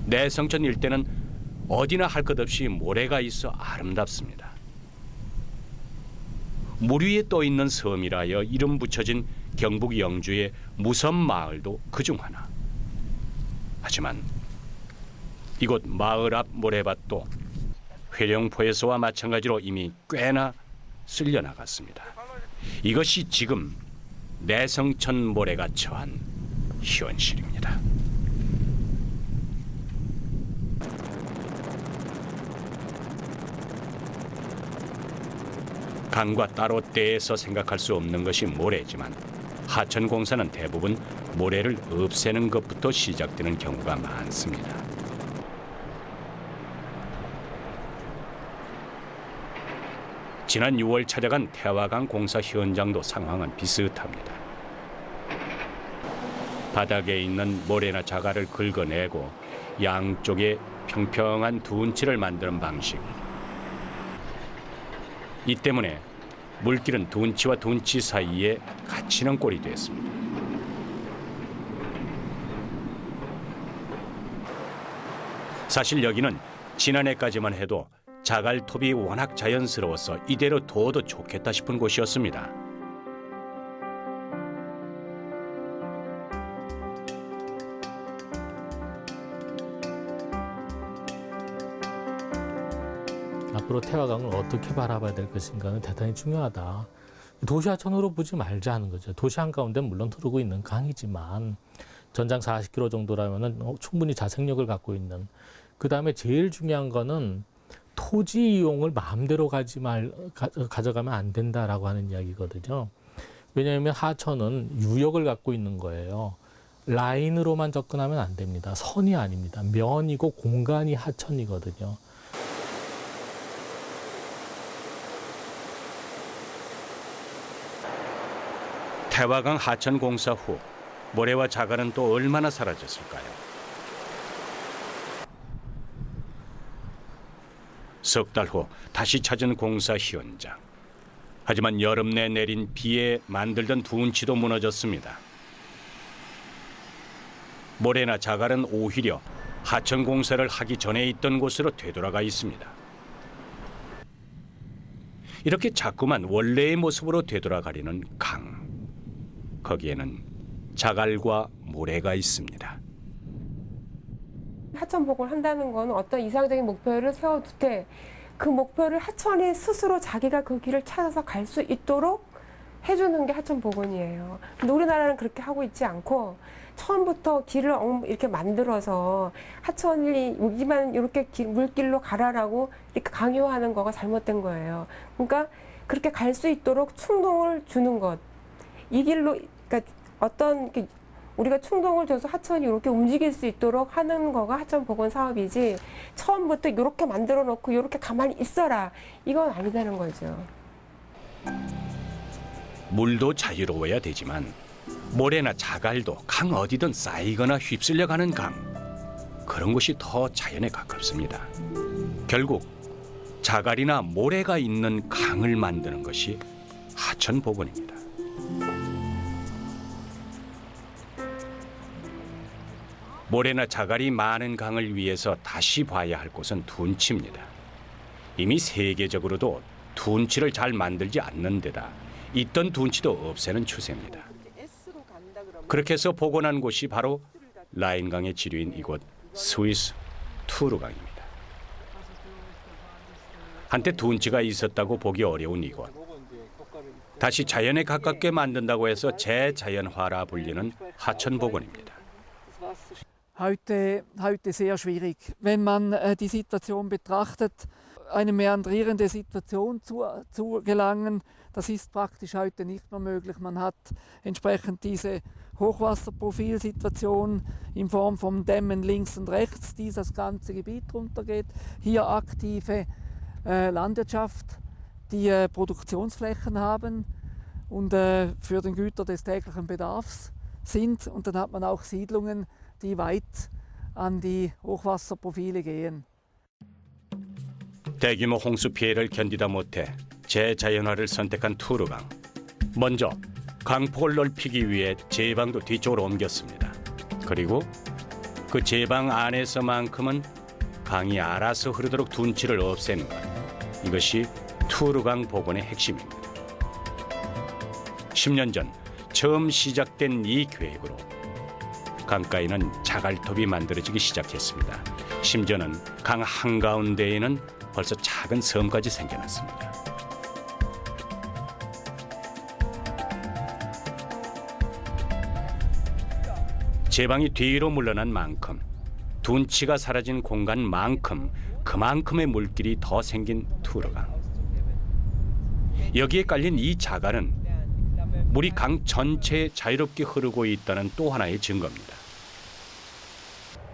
[SPEAKER 1] 내성천 일대는 어디나 할 것 없이 모래가 있어 아름답습니다. 물 위에 떠 있는 섬이라여 이름 붙여진 경북 영주의 무섬 마을도 그중 하나. 하지만 이곳 마을 앞 모래밭도 회령포에서와 마찬가지로 이미 꽤나 쓸려 나갔습니다. 이것이 지금 내성천 모래가 처한 현실입니다. 강과 따로 떼서 생각할 수 없는 것이 모래지만 하천공사는 대부분 모래를 없애는 것부터 시작되는 경우가 많습니다. 지난 6월 찾아간 태화강 공사 현장도 상황은 비슷합니다. 바닥에 있는 모래나 자갈을 긁어내고 양쪽에 평평한 둔치를 만드는 방식. 이 때문에 물길은 둔치와 둔치 사이에 갇히는 꼴이 됐습니다. 사실 여기는 지난해까지만 해도 자갈톱이 워낙 자연스러워서 이대로 둬도 좋겠다 싶은 곳이었습니다.
[SPEAKER 5] 앞으로 태화강을 어떻게 바라봐야 될 것인가는 대단히 중요하다. 도시하천으로 보지 말자 하는 거죠. 도시 한가운데는 물론 흐르고 있는 강이지만 전장 40km 정도라면 충분히 자생력을 갖고 있는. 그다음에 제일 중요한 거는 토지 이용을 마음대로 가져가면 안 된다라고 하는 이야기거든요. 왜냐하면 하천은 유역을 갖고 있는 거예요. 라인으로만 접근하면 안 됩니다. 선이 아닙니다. 면이고 공간이 하천이거든요.
[SPEAKER 1] 태화강 하천 공사 후 모래와 자갈은 또 얼마나 사라졌을까요? 석 달 후 다시 찾은 공사 현장. 하지만 여름 내 내린 비에 만들던 둔치도 무너졌습니다. 모래나 자갈은 오히려 하천 공사를 하기 전에 있던 곳으로 되돌아가 있습니다. 이렇게 자꾸만 원래의 모습으로 되돌아가려는 강. 거기에는 자갈과 모래가 있습니다.
[SPEAKER 18] 하천 복원을 한다는 건 어떤 이상적인 목표를 세워두되 그 목표를 하천이 스스로 자기가 그 길을 찾아서 갈 수 있도록 해주는 게 하천 복원이에요. 근데 우리나라는 그렇게 하고 있지 않고 처음부터 길을 이렇게 만들어서 하천이 여기만 이렇게 물길로 가라라고 이렇게 강요하는 거가 잘못된 거예요. 그러니까 그렇게 갈 수 있도록 충동을 주는 것. 이 길로 그러니까 어떤 우리가 충동을 줘서 하천이 이렇게 움직일 수 있도록 하는 거가 하천 복원 사업이지 처음부터 이렇게 만들어 놓고 이렇게 가만히 있어라 이건 아니다는 거죠. 물도 자유로워야 되지만 모래나 자갈도 강 어디든 쌓이거나 휩쓸려 가는 강. 그런 곳이 더 자연에 가깝습니다. 결국 자갈이나 모래가 있는 강을 만드는 것이 하천 복원입니다. 모래나 자갈이 많은 강을 위해서 다시 봐야 할 곳은 둔치입니다. 이미 세계적으로도 둔치를 잘 만들지 않는 데다 있던 둔치도 없애는 추세입니다. 그렇게 해서 복원한 곳이 바로 라인강의 지류인 이곳 스위스 투르강입니다. 한때 둔치가 있었다고 보기 어려운 이곳. 다시 자연에 가깝게 만든다고 해서 재자연화라 불리는 하천 복원입니다.
[SPEAKER 19] Heute sehr schwierig. Wenn man die Situation betrachtet, eine meandrierende Situation zu gelangen, das ist praktisch heute nicht mehr möglich. Man hat entsprechend diese Hochwasserprofilsituation in Form von Dämmen links und rechts, die das ganze Gebiet runtergeht. Hier aktive Landwirtschaft, die Produktionsflächen haben und für den Güter des täglichen Bedarfs sind. Und dann hat man auch Siedlungen, die weit an die Hochwasserprofile gehen.
[SPEAKER 1] 대규모 홍수 피해를 견디다 못해 재자연화를 선택한 투르강. 먼저 강폭을 넓히기 위해 제방도 뒤쪽으로 옮겼습니다. 그리고 그 제방 안에서만큼은 강이 알아서 흐르도록 둔치를 없애는 것. 이것이 투르강 복원의 핵심입니다. 10년 전 처음 시작된 이 계획으로 강가에는 자갈톱이 만들어지기 시작했습니다. 심지어는 강 한가운데에는 벌써 작은 섬까지 생겨났습니다. 제방이 뒤로 물러난 만큼, 둔치가 사라진 공간만큼 그만큼의 물길이 더 생긴 투르강. 여기에 깔린 이 자갈은 물이 강 전체에 자유롭게 흐르고 있다는 또 하나의 증거입니다.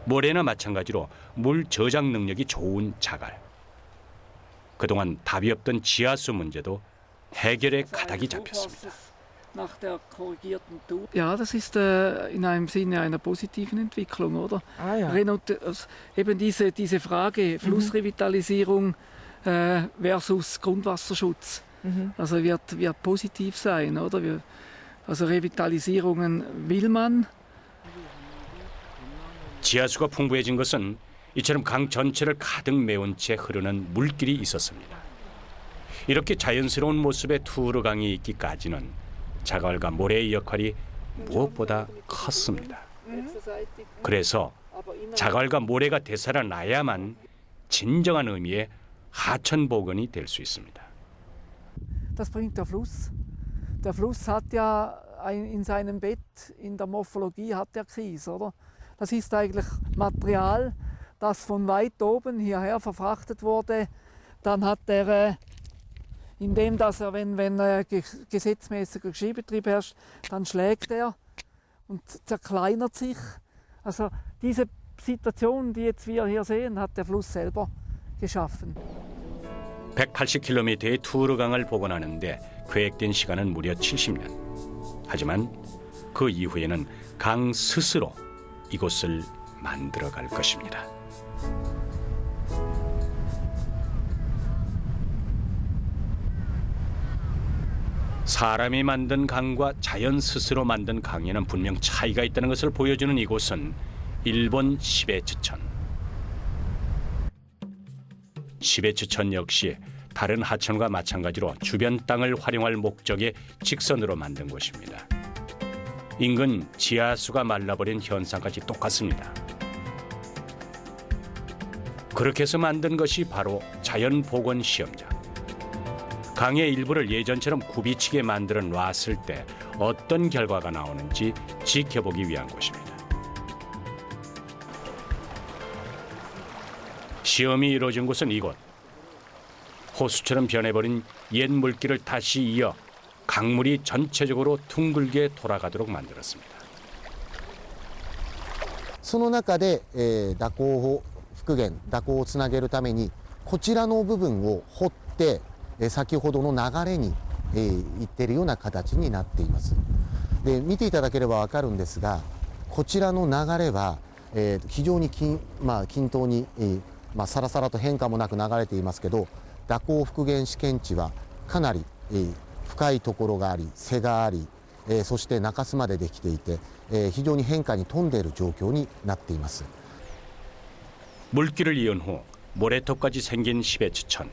[SPEAKER 1] 모래나 마찬가지로 물 저장 능력이 좋은 자갈. 그동안 답이 없던 지하수 문제도 해결의 가닥이 잡혔습니다.
[SPEAKER 19] Nach der korrigierten Tour. Ja, das ist in einem Sinne einer positiven Entwicklung, oder?
[SPEAKER 3] Ah, ja.
[SPEAKER 19] Eben diese Frage Flussrevitalisierung versus Grundwasserschutz. Also wird positiv sein, oder? Also Revitalisierungen will man.
[SPEAKER 1] 지하수가 풍부해진 것은 이처럼 강 전체를 가득 메운 채 흐르는 물길이 있었습니다. 이렇게 자연스러운 모습의 투르강이 있기까지는 자갈과 모래의 역할이 무엇보다 컸습니다. 그래서 자갈과 모래가 되살아나야만 진정한 의미의 하천 복원이 될 수 있습니다.
[SPEAKER 19] Das bringt der Fluss. Der Fluss hat ja in seinem Bett, in der Morphologie hat er Kies, oder? Das ist eigentlich Material, das von weit oben hierher verfrachtet wurde. Dann hat er, indem dass er, wenn gesetzmäßiger Skibetrieb herrscht, dann schlägt er und zerkleinert sich. Also diese Situation, die jetzt wir hier sehen, hat der Fluss selber geschaffen.
[SPEAKER 1] 180km의 투르강을 복원하는데 계획된 시간은 무려 70년. 하지만 그 이후에는 강 스스로 이곳을 만들어갈 것입니다. 사람이 만든 강과 자연 스스로 만든 강에는 분명 차이가 있다는 것을 보여주는 이곳은 일본 시베츠천. 시베츠천 역시 다른 하천과 마찬가지로 주변 땅을 활용할 목적의 직선으로 만든 곳입니다. 인근 지하수가 말라버린 현상까지 똑같습니다. 그렇게 해서 만든 것이 바로 자연복원 시험장. 강의 일부를 예전처럼 굽이치게 만들어 놨을 때 어떤 결과가 나오는지 지켜보기 위한 곳입니다. 시험이 이루어진 곳은 이곳. 호수처럼 변해버린 옛 물길을 다시 이어 강물이 전체적으로 둥글게 돌아가도록 만들었습니다.
[SPEAKER 20] その中で、蛇行復元、蛇行をつなげるためにこちらの部分を掘って、先ほどの流れに、いっているような形になっています。で、見ていただければわかるんですが、こちらの流れは、非常に均等に、サラサラと変化もなく流れていますけど、蛇行復元試験地はかなり、深いところがあり、瀬があり、そして中州までできていて、非常に変化に富んでいる状況になっています。
[SPEAKER 1] 물길을 이은 후 모래톱까지 생긴 시베츠천.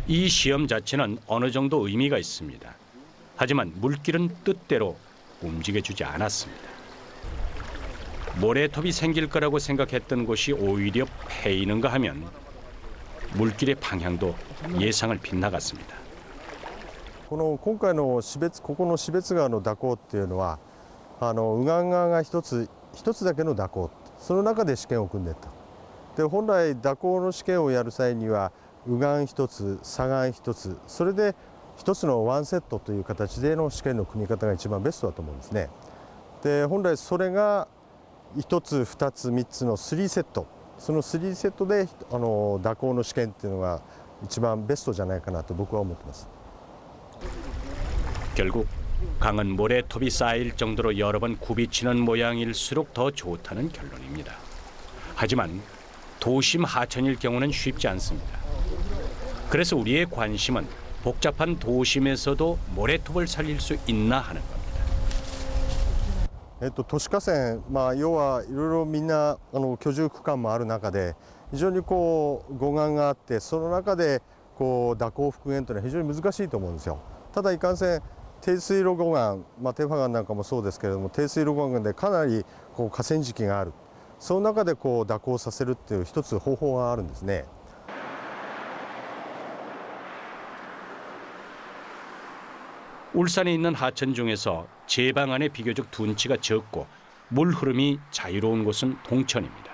[SPEAKER 1] 이 시험 자체는 어느 정도 의미가 있습니다. 하지만 물길은 뜻대로 움직여주지 않았습니다. 모래톱이 생길 거라고 생각했던 곳이 오히려 패이는가 하면 물길의 방향도 예상을 빗나갔습니다.
[SPEAKER 16] 今回のここの標津川の蛇行っていうのは右岸側が一つだけの蛇行、その中で試験を組んでいった。で本来蛇行の試験をやる際には右岸一つ左岸一つ、それで一つのワンセットという形での試験の組み方が一番ベストだと思うんですね。で本来それが一つ二つ三つの3セット、その3セットで蛇行の試験っていうのが一番ベストじゃないかなと僕は思ってます。
[SPEAKER 1] 결국 강은 모래톱이 쌓일 정도로 여러 번 굽이치는 모양일수록 더 좋다는 결론입니다. 하지만 도심 하천일 경우는 쉽지 않습니다. 그래서 우리의 관심은 복잡한 도심에서도 모래톱을 살릴 수 있나 하는 겁니다.
[SPEAKER 16] 都市河川、要はいろいろみんな居住区間もある中で非常に護岸があって、その中で蛇行復元というのは非常に難しいと思うんですよ。ただいかんせん低水路護岸、テファ川なんかもそうですけれども、低水路護岸でかなり河川敷がある。
[SPEAKER 21] その中でこう蛇行させるっていう一つ方法があるんですね。
[SPEAKER 1] 울산에 있는 하천 중에서 제방 안에 비교적 둔치가 적고 물 흐름이 자유로운 곳은 동천입니다.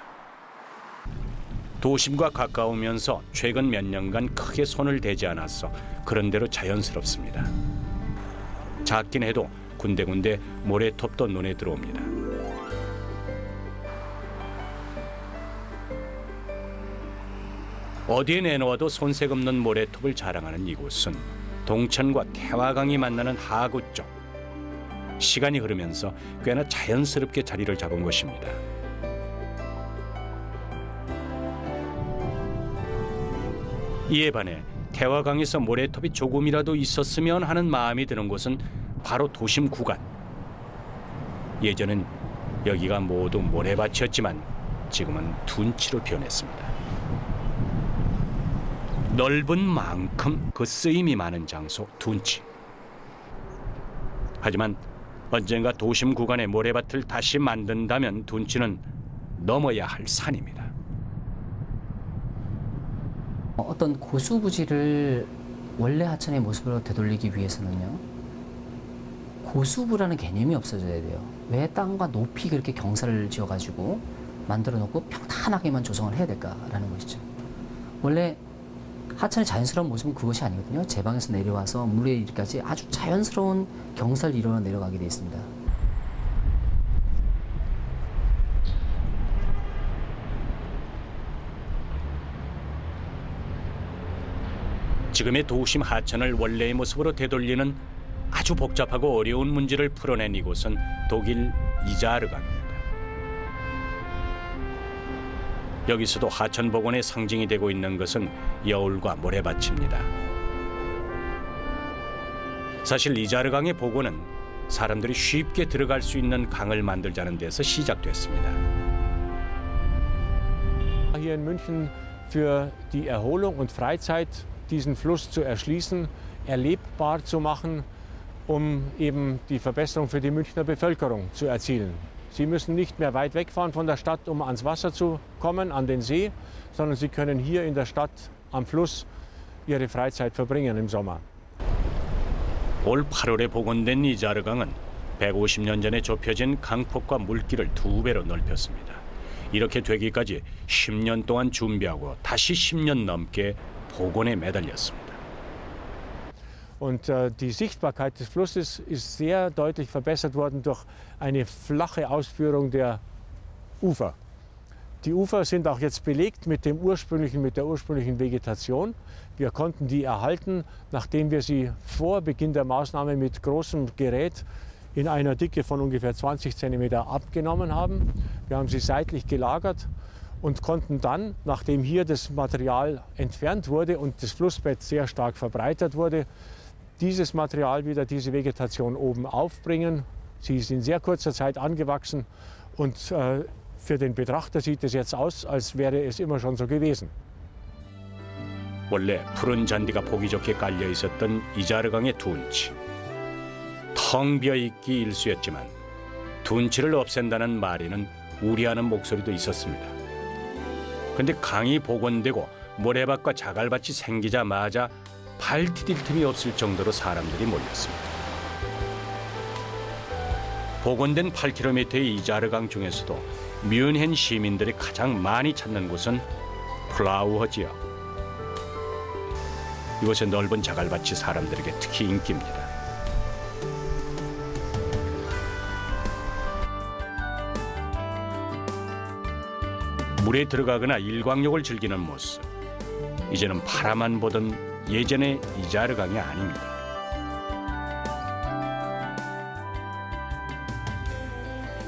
[SPEAKER 1] 도심과 가까우면서 최근 몇 년간 크게 손을 대지 않았어 그런대로 자연스럽습니다. 작긴 해도 군데군데 모래톱도 눈에 들어옵니다. 어디에 내놓아도 손색 없는 모래톱을 자랑하는 이곳은 동천과 태화강이 만나는 하구 쪽. 시간이 흐르면서 꽤나 자연스럽게 자리를 잡은 곳입니다. 이에 반해 태화강에서 모래톱이 조금이라도 있었으면 하는 마음이 드는 곳은 바로 도심 구간. 예전엔 여기가 모두 모래밭이었지만 지금은 둔치로 변했습니다. 넓은 만큼 그 쓰임이 많은 장소 둔치. 하지만 언젠가 도심 구간의 모래밭을 다시 만든다면 둔치는 넘어야 할 산입니다.
[SPEAKER 11] 어떤 고수부지를 원래 하천의 모습으로 되돌리기 위해서는요, 고수부라는 개념이 없어져야 돼요. 왜 땅과 높이 그렇게 경사를 지어가지고 만들어 놓고 평탄하게만 조성을 해야 될까라는 것이죠. 원래 하천의 자연스러운 모습은 그것이 아니거든요. 제방에서 내려와서 물에 이르기까지 아주 자연스러운 경사를 이루어 내려가게 되어 있습니다.
[SPEAKER 1] 지금의 도심 하천을 원래의 모습으로 되돌리는 아주 복잡하고 어려운 문제를 풀어낸 이곳은 독일 이자르강입니다. 여기서도 하천 복원의 상징이 되고 있는 것은 여울과 모래밭입니다. 사실 이자르강의 복원은 사람들이 쉽게 들어갈 수 있는 강을 만들자는 데서 시작됐습니다.
[SPEAKER 12] Hier in München für die Erholung und Freizeit diesen Fluss zu erschließen, erlebbar zu machen, eben die Verbesserung für die Münchner Bevölkerung zu erzielen. Sie müssen nicht mehr weit wegfahren von der Stadt, ans Wasser zu kommen, an den See, sondern sie können hier in der Stadt am Fluss ihre Freizeit verbringen im Sommer.
[SPEAKER 1] 올 8월에 복원된 이자르강은 150년 전에 좁혀진 강폭과 물길을 2배로 넓혔습니다. 이렇게 되기까지 10년 동안 준비하고 다시 10년 넘게 복원에 매달렸습니다.
[SPEAKER 12] Und die Sichtbarkeit des Flusses ist sehr deutlich verbessert worden durch eine flache Ausführung der Ufer. Die Ufer sind auch jetzt belegt mit der ursprünglichen Vegetation. Wir konnten die erhalten, nachdem wir sie vor Beginn der Maßnahme mit großem Gerät in einer Dicke von ungefähr 20 cm abgenommen haben. Wir haben sie seitlich gelagert und konnten dann, nachdem hier das Material entfernt wurde und das Flussbett sehr stark verbreitert wurde, dieses Material wieder, diese Vegetation oben aufbringen. Sie ist in sehr kurzer Zeit angewachsen und für den Betrachter sieht es jetzt aus, als wäre es immer schon so gewesen.
[SPEAKER 1] 원래 푸른 잔디가 보기 좋게 깔려 있었던 이자르강의 둔치. 텅 비어있기 일쑤였지만 둔치를 없앤다는 말에는 우려하는 목소리도 있었습니다. 그런데 강이 복원되고 모래밭과 자갈밭이 생기자마자 발 디딜 틈이 없을 정도로 사람들이 몰렸습니다. 복원된 8km의 이자르강 중에서도 뮌헨 시민들이 가장 많이 찾는 곳은 플라우허지역. 이곳의 넓은 자갈밭이 사람들에게 특히 인기입니다. 물에 들어가거나 일광욕을 즐기는 모습. 이제는 바라만 보던 예전의 이자르강이 아닙니다.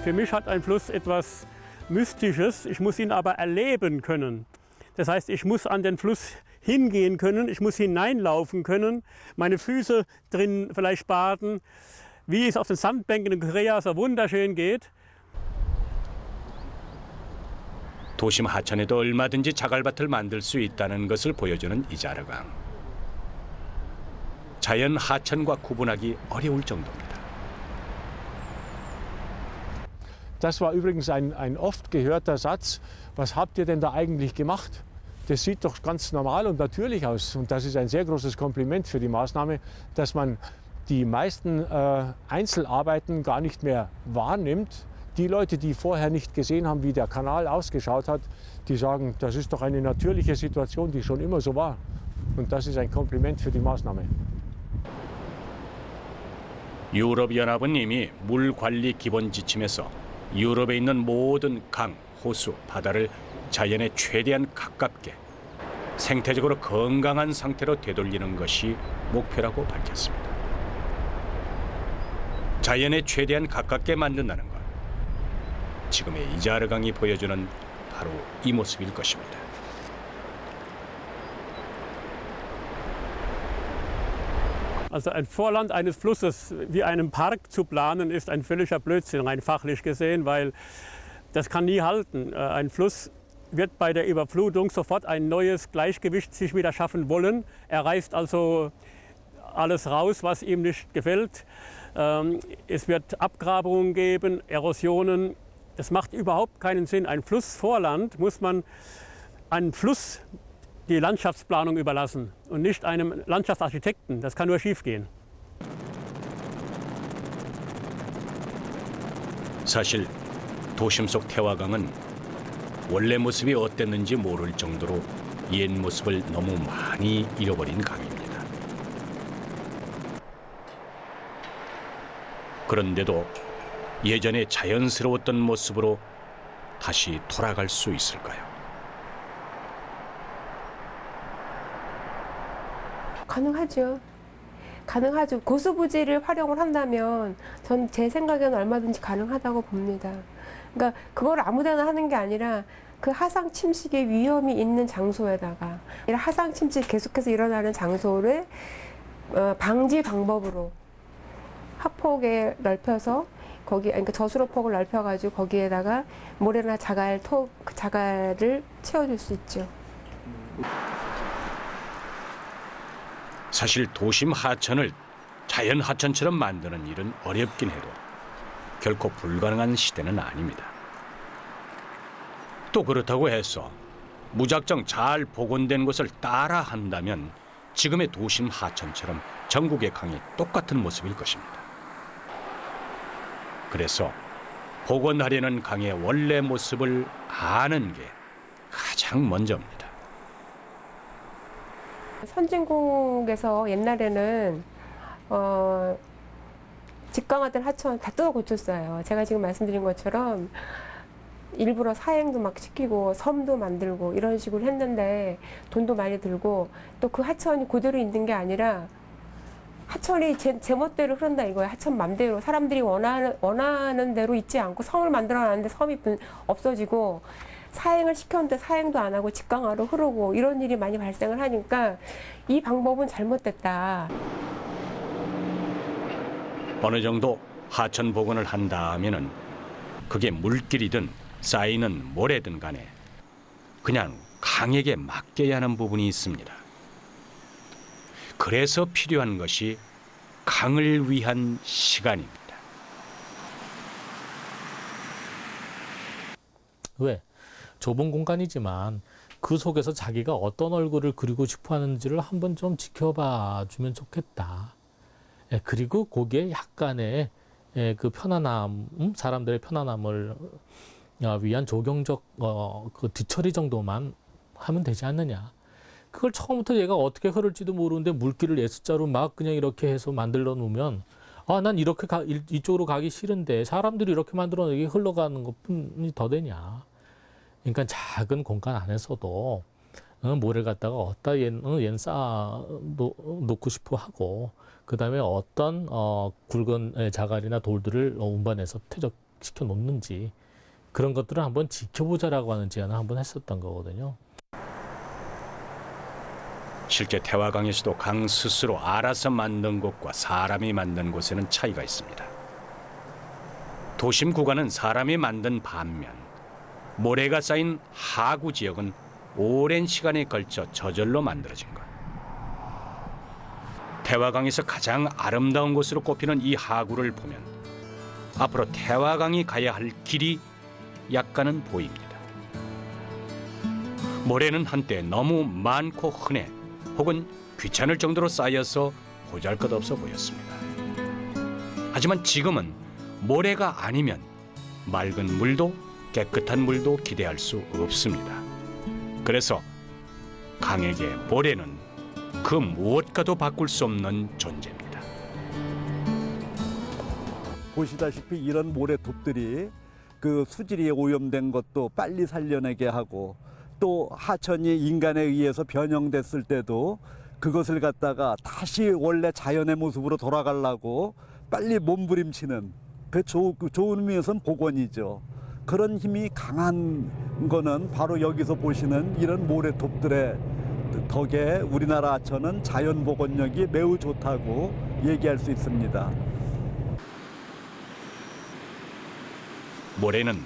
[SPEAKER 12] Für mich hat ein Fluss etwas Mystisches. Ich muss ihn aber erleben können. Das heißt, ich muss an den Fluss hingehen können, ich muss hineinlaufen können, meine Füße drin vielleicht baden, wie es auf den Sandbänken in Korea so wunderschön geht.
[SPEAKER 1] 도심 하천에도 얼마든지 자갈밭을 만들 수 있다는 것을 보여주는 이자르강. 자연 하천과 구분하기 어려울 정도입니다.
[SPEAKER 2] Das war übrigens ein oft gehörter Satz. Was habt ihr denn da eigentlich gemacht? Das sieht doch ganz normal und natürlich aus. Und das ist ein sehr großes Kompliment für die Maßnahme, dass man die meisten Einzelarbeiten gar nicht mehr wahrnimmt. Die Leute, die vorher nicht gesehen haben, wie der Kanal ausgeschaut hat, die sagen, das ist doch eine natürliche Situation, die schon immer so war. Und das ist ein Kompliment für die Maßnahme.
[SPEAKER 1] 유럽연합은 이미 물 관리 기본 지침에서 유럽에 있는 모든 강, 호수, 바다를 자연에 최대한 가깝게 생태적으로 건강한 상태로 되돌리는 것이 목표라고 밝혔습니다. 자연에 최대한 가깝게 만든다는 것. 지금의 이자르강이 보여주는 바로 이 모습일 것입니다.
[SPEAKER 12] Also ein Vorland eines Flusses wie einen Park zu planen, ist ein völliger Blödsinn, rein fachlich gesehen, weil das kann nie halten. Ein Fluss wird bei der Überflutung sofort ein neues Gleichgewicht sich wieder schaffen wollen. Er reißt also alles raus, was ihm nicht gefällt. Es wird Abgrabungen geben, Erosionen. Es macht überhaupt keinen Sinn. Ein Flussvorland muss man einem Fluss die Landschaftsplanung überlassen und nicht einem Landschaftsarchitekten. Das kann nur schiefgehen.
[SPEAKER 1] 사실 도심 속 태화강은 원래 모습이 어땠는지 모를 정도로 옛 모습을 너무 많이 잃어버린 강입니다. 그런데도 예전에 자연스러웠던 모습으로 다시 돌아갈 수 있을까요?
[SPEAKER 18] 가능하죠. 가능하죠. 고수부지를 활용을 한다면 전 제 생각에는 얼마든지 가능하다고 봅니다. 그러니까 그걸 아무데나 하는 게 아니라 그 하상 침식의 위험이 있는 장소에다가 하상 침식 계속해서 일어나는 장소를 방지 방법으로 하폭에 넓혀서 거기 그러니까 저수로폭을 넓혀가지고 거기에다가 모래나 자갈을 채워줄 수 있죠.
[SPEAKER 1] 사실 도심 하천을 자연 하천처럼 만드는 일은 어렵긴 해도 결코 불가능한 시대는 아닙니다. 또 그렇다고 해서 무작정 잘 복원된 곳을 따라 한다면 지금의 도심 하천처럼 전국의 강이 똑같은 모습일 것입니다. 그래서 복원하려는 강의 원래 모습을 아는 게 가장 먼저입니다.
[SPEAKER 18] 선진국에서 옛날에는 직강화된 하천 다 뜯어 고쳤어요. 제가 지금 말씀드린 것처럼 일부러 사행도 막 시키고 섬도 만들고 이런 식으로 했는데 돈도 많이 들고 또 그 하천이 그대로 있는 게 아니라 하천이 제멋대로 흐른다 이거예요. 하천 맘대로 사람들이 원하는 대로 있지 않고 섬을 만들어놨는데 섬이 없어지고 사행을 시켰는데 사행도 안 하고 직강화로 흐르고 이런 일이 많이 발생을 하니까 이 방법은 잘못됐다.
[SPEAKER 1] 어느 정도 하천 복원을 한다면은 그게 물길이든 쌓이는 모래든 간에 그냥 강에게 맡겨야 하는 부분이 있습니다. 그래서 필요한 것이 강을 위한 시간입니다.
[SPEAKER 5] 왜? 좁은 공간이지만 그 속에서 자기가 어떤 얼굴을 그리고 싶어 하는지를 한번 좀 지켜봐 주면 좋겠다. 그리고 거기에 약간의 그 편안함, 사람들의 편안함을 위한 조경적 그 뒤처리 정도만 하면 되지 않느냐. 그걸 처음부터 얘가 어떻게 흐를지도 모르는데 물길을 S자로 막 그냥 이렇게 해서 만들어 놓으면 난 이렇게 이쪽으로 가기 싫은데 사람들이 이렇게 만들어 놓으면 흘러가는 것뿐이 더 되냐. 그러니까 작은 공간 안에서도 모래를 갖다가 어디다 쌓아 놓고 싶어 하고 그 다음에 어떤 굵은 자갈이나 돌들을 운반해서 퇴적시켜 놓는지 그런 것들을 한번 지켜보자라고 하는 제안을 한번 했었던 거거든요.
[SPEAKER 1] 실제 태화강에서도 강 스스로 알아서 만든 곳과 사람이 만든 곳에는 차이가 있습니다. 도심 구간은 사람이 만든 반면 모래가 쌓인 하구 지역은 오랜 시간에 걸쳐 저절로 만들어진 것. 태화강에서 가장 아름다운 곳으로 꼽히는 이 하구를 보면 앞으로 태화강이 가야 할 길이 약간은 보입니다. 모래는 한때 너무 많고 흔해 혹은 귀찮을 정도로 쌓여서 보잘것없어 보였습니다. 하지만 지금은 모래가 아니면 맑은 물도 깨끗한 물도 기대할 수 없습니다. 그래서 강에게 모래는 그 무엇과도 바꿀 수 없는 존재입니다.
[SPEAKER 4] 보시다시피 이런 모래톱들이 그 수질이 오염된 것도 빨리 살려내게 하고, 또 하천이 인간에 의해서 변형됐을 때도 그것을 갖다가 다시 원래 자연의 모습으로 돌아가려고 빨리 몸부림치는, 그 좋은 의미에서는 복원이죠. 그런 힘이 강한 거는 바로 여기서 보시는 이런 모래톱들의 덕에 우리나라 하천은 자연 복원력이 매우 좋다고 얘기할 수 있습니다.
[SPEAKER 1] 모래는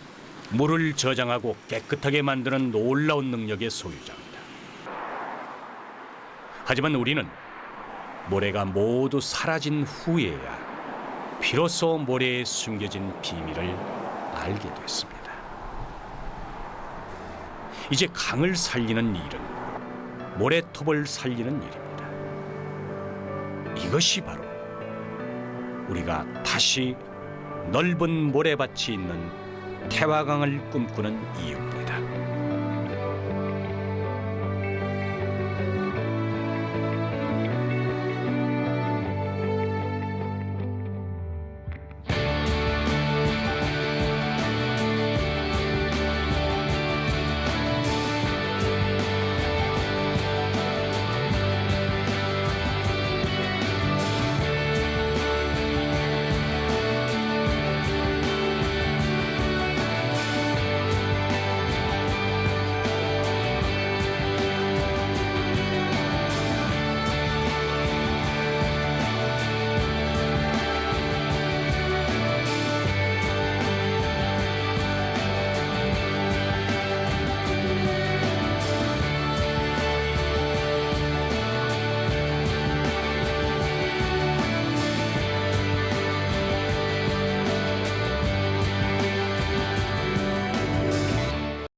[SPEAKER 1] 물을 저장하고 깨끗하게 만드는 놀라운 능력의 소유자입니다. 하지만 우리는 모래가 모두 사라진 후에야 비로소 모래에 숨겨진 비밀을 알게 됐습니다. 이제 강을 살리는 일은 모래톱을 살리는 일입니다. 이것이 바로 우리가 다시 넓은 모래밭이 있는 태화강을 꿈꾸는 이유입니다.